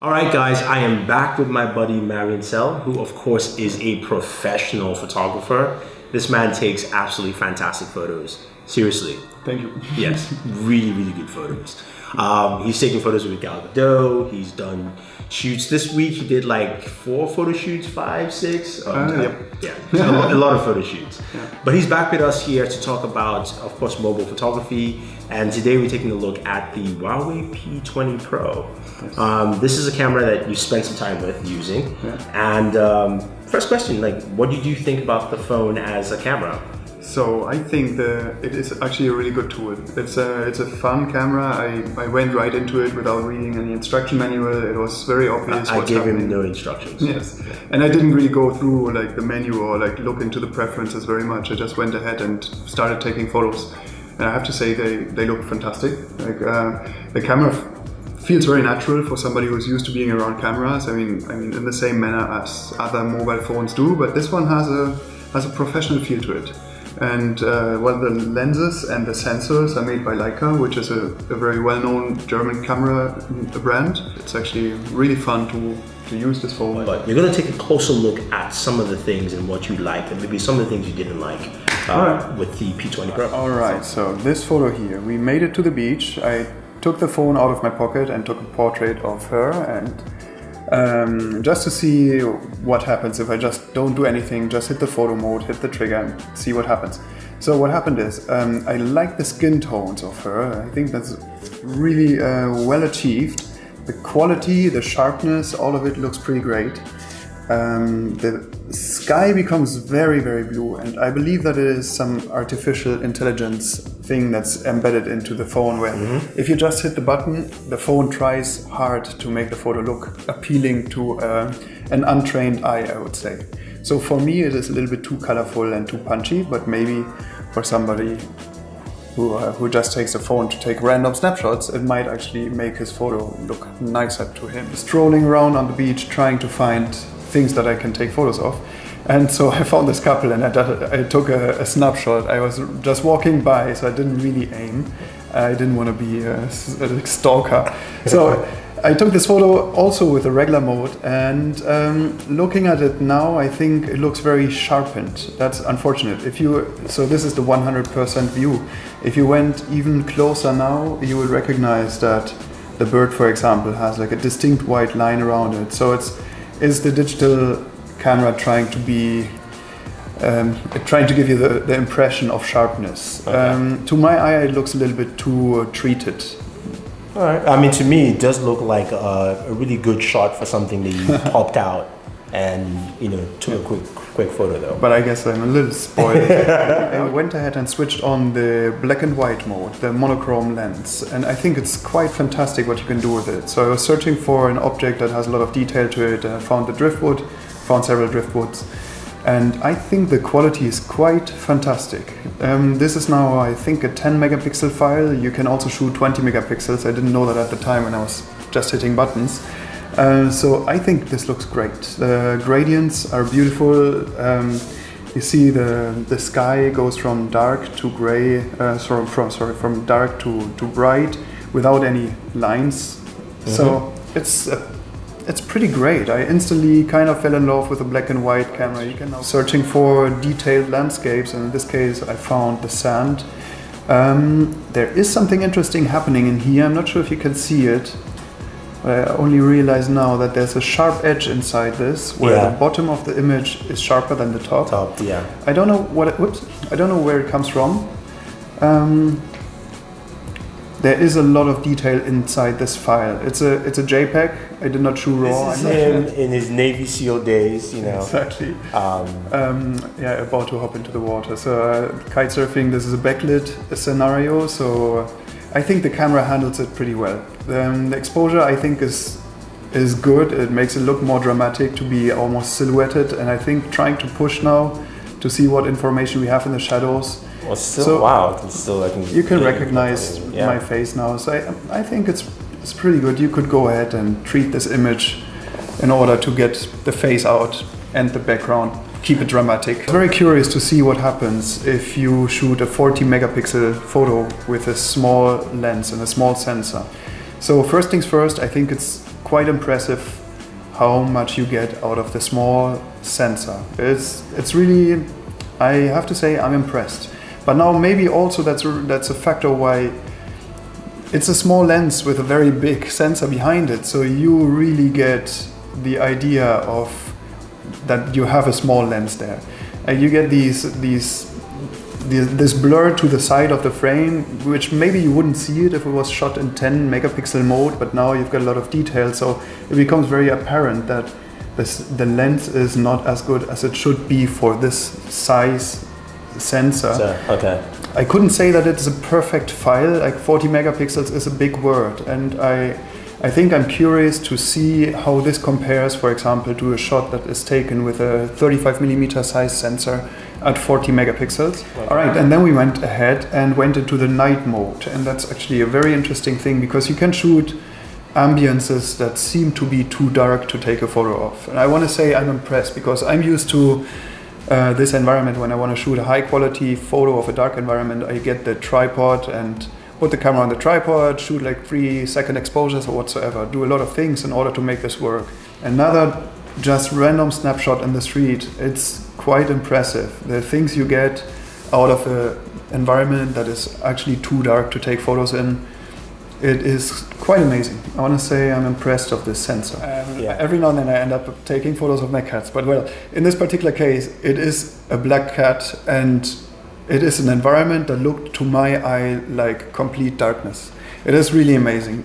All right, guys, I am back with my buddy Marian Sell, who of course is a professional photographer. This man takes absolutely fantastic photos. Seriously. Thank you. Yes, really, really good photos. He's taking photos with Gal Gadot. He's done shoots this week. He did like 4 photo shoots, 5, 6. Yeah, a lot of photo shoots. Yeah. But he's back with us here to talk about, of course, mobile photography. And today we're taking a look at the Huawei P20 Pro. Yes. This is a camera that you spent some time with using. Yeah. And first question, like, what did you think about the phone as a camera? So I think it is actually a really good tool. It's a fun camera. I went right into it without reading any instruction manual. It was very obvious. I gave him no instructions. Yes, and I didn't really go through like the menu or like look into the preferences very much. I just went ahead and started taking photos. And I have to say they look fantastic. Like the camera feels very natural for somebody who's used to being around cameras. I mean in the same manner as other mobile phones do, but this one has a professional feel to it. And the lenses and the sensors are made by Leica, which is a very well-known German camera brand. It's actually really fun to use this phone. But you're going to take a closer look at some of the things and what you like, and maybe some of the things you didn't like with the P20 Pro. All right, so this photo here, we made it to the beach. I took the phone out of my pocket and took a portrait of her, and just to see what happens if I just don't do anything, just hit the photo mode, hit the trigger and see what happens. So what happened is, I like the skin tones of her. I think that's really well achieved. The quality, the sharpness, all of it looks pretty great. The sky becomes very, very blue, and I believe that it is some artificial intelligence thing that's embedded into the phone where if you just hit the button, the phone tries hard to make the photo look appealing to an untrained eye, I would say. So for me it is a little bit too colorful and too punchy, but maybe for somebody who just takes the phone to take random snapshots, it might actually make his photo look nicer to him. Strolling around on the beach trying to find things that I can take photos of. And so I found this couple and I took a snapshot. I was just walking by, so I didn't really aim. I didn't want to be a stalker. So I took this photo also with a regular mode, and looking at it now, I think it looks very sharpened. That's unfortunate. So this is the 100% view. If you went even closer now, you would recognize that the bird, for example, has like a distinct white line around it. So is the digital camera trying to give you the impression of sharpness. Okay. To my eye, it looks a little bit too treated. All right. I mean, to me, it does look like a really good shot for something that you popped out and took a quick photo though. But I guess I'm a little spoiled. I went ahead and switched on the black and white mode, the monochrome lens, and I think it's quite fantastic what you can do with it. So I was searching for an object that has a lot of detail to it, and I found the driftwood, found several driftwoods, and I think the quality is quite fantastic. This is now, I think, a 10 megapixel file. You can also shoot 20 megapixels. I didn't know that at the time when I was just hitting buttons. So I think this looks great. The gradients are beautiful. You see the sky goes from dark to gray, from dark to bright without any lines. So it's pretty great. I instantly kind of fell in love with a black and white camera. You can now searching for detailed landscapes, and in this case I found the sand. There is something interesting happening in here. I'm not sure if you can see it. I only realize now that there's a sharp edge inside this, where the bottom of the image is sharper than the top. I don't know I don't know where it comes from. There is a lot of detail inside this file. It's a JPEG. I did not shoot raw. This is him in his Navy SEAL days, Exactly. About to hop into the water. So kite surfing. This is a backlit scenario. So I think the camera handles it pretty well. The exposure, I think, is good. It makes it look more dramatic, to be almost silhouetted. And I think trying to push now to see what information we have in the shadows. Well, wow! You can recognize my face now. So I think it's pretty good. You could go ahead and treat this image in order to get the face out and the background. Keep it dramatic. I'm very curious to see what happens if you shoot a 40 megapixel photo with a small lens and a small sensor. So first things first, I think it's quite impressive how much you get out of the small sensor. It's really, I have to say, I'm impressed. But now maybe also that's a factor why it's a small lens with a very big sensor behind it. So you really get the idea of that you have a small lens there. And you get this blur to the side of the frame, which maybe you wouldn't see it if it was shot in 10 megapixel mode, but now you've got a lot of detail, so it becomes very apparent that the lens is not as good as it should be for this size sensor. Okay. I couldn't say that it's a perfect file, like 40 megapixels is a big word, and I think I'm curious to see how this compares, for example, to a shot that is taken with a 35mm size sensor at 40 megapixels. Okay. All right, and then we went ahead and went into the night mode, and that's actually a very interesting thing because you can shoot ambiances that seem to be too dark to take a photo of. And I want to say I'm impressed because I'm used to this environment. When I want to shoot a high quality photo of a dark environment, I get the tripod and put the camera on the tripod, shoot like 3-second exposures or whatsoever, do a lot of things in order to make this work. Another just random snapshot in the street, it's quite impressive. The things you get out of an environment that is actually too dark to take photos in, it is quite amazing. I want to say I'm impressed of this sensor. Every now and then I end up taking photos of my cats, but well, in this particular case, it is a black cat and it is an environment that looked to my eye like complete darkness. It is really amazing.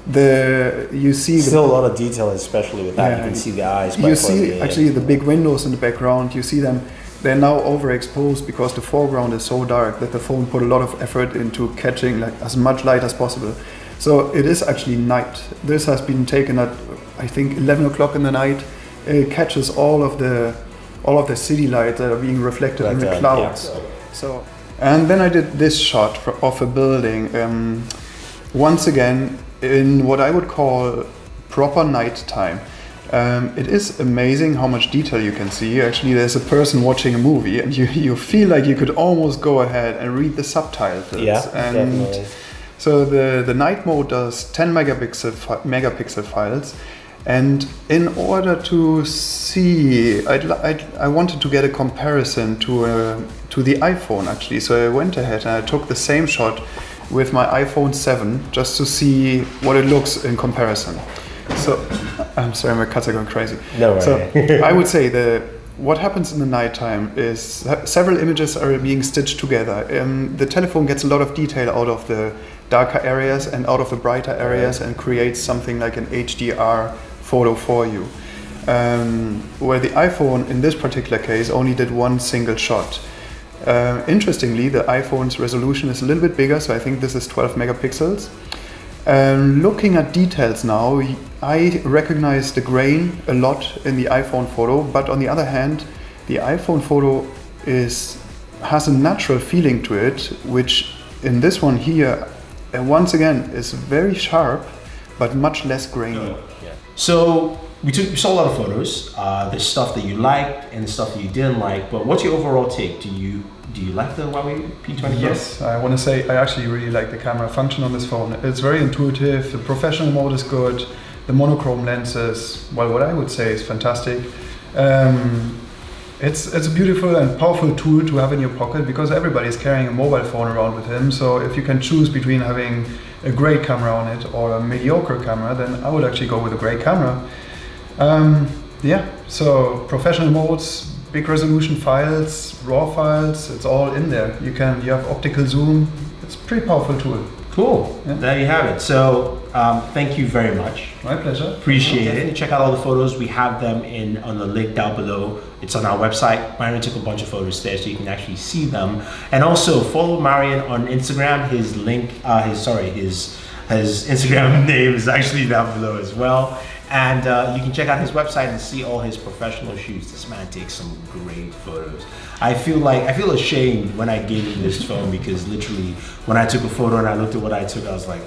You see still a lot of detail, especially with that. Yeah, you can see the eyes. You see actually the big windows in the background. You see them. They're now overexposed because the foreground is so dark that the phone put a lot of effort into catching like as much light as possible. So it is actually night. This has been taken at I think 11 o'clock in the night. It catches all of the city lights that are being reflected in the clouds. Yeah. So, and then I did this shot of a building. Once again, in what I would call proper night time. It is amazing how much detail you can see. Actually, there's a person watching a movie, and you feel like you could almost go ahead and read the subtitles. Yeah, and definitely. So the night mode does 10 megapixel files. And in order to see, I wanted to get a comparison to the iPhone actually. So I went ahead and I took the same shot with my iPhone 7 just to see what it looks in comparison. So I'm sorry, my cats are going crazy. No way. So I would say what happens in the nighttime is several images are being stitched together. The telephone gets a lot of detail out of the darker areas and out of the brighter areas and creates something like an HDR photo for you. Where the iPhone in this particular case only did one single shot. Interestingly, the iPhone's resolution is a little bit bigger, so I think this is 12 megapixels. Looking at details now, I recognize the grain a lot in the iPhone photo, but on the other hand, the iPhone photo has a natural feeling to it, which in this one here, once again, is very sharp, but much less grainy. So we saw a lot of photos. There's stuff that you liked and stuff that you didn't like. But what's your overall take? Do you like the Huawei P20 Pro? Yes, I want to say I actually really like the camera function on this phone. It's very intuitive. The professional mode is good. The monochrome lenses, well, what I would say is fantastic. It's a beautiful and powerful tool to have in your pocket because everybody is carrying a mobile phone around with him. So if you can choose between having a great camera on it or a mediocre camera, then I would actually go with a great camera. So professional modes, big resolution files, raw files, it's all in there. You have optical zoom. It's a pretty powerful tool. Cool. Yeah. There you have it. So thank you very much. My pleasure. Appreciate it. Check out all the photos. We have them on the link down below. It's on our website. Marian took a bunch of photos there so you can actually see them. And also follow Marian on Instagram. His Instagram name is actually down below as well. And you can check out his website and see all his professional shoots. This man takes some great photos. I feel ashamed when I gave him this phone because literally when I took a photo and I looked at what I took, I was like,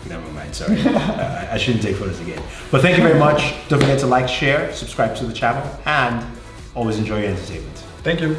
never mind, sorry. I shouldn't take photos again. But thank you very much. Don't forget to like, share, subscribe to the channel, and always enjoy your entertainment. Thank you.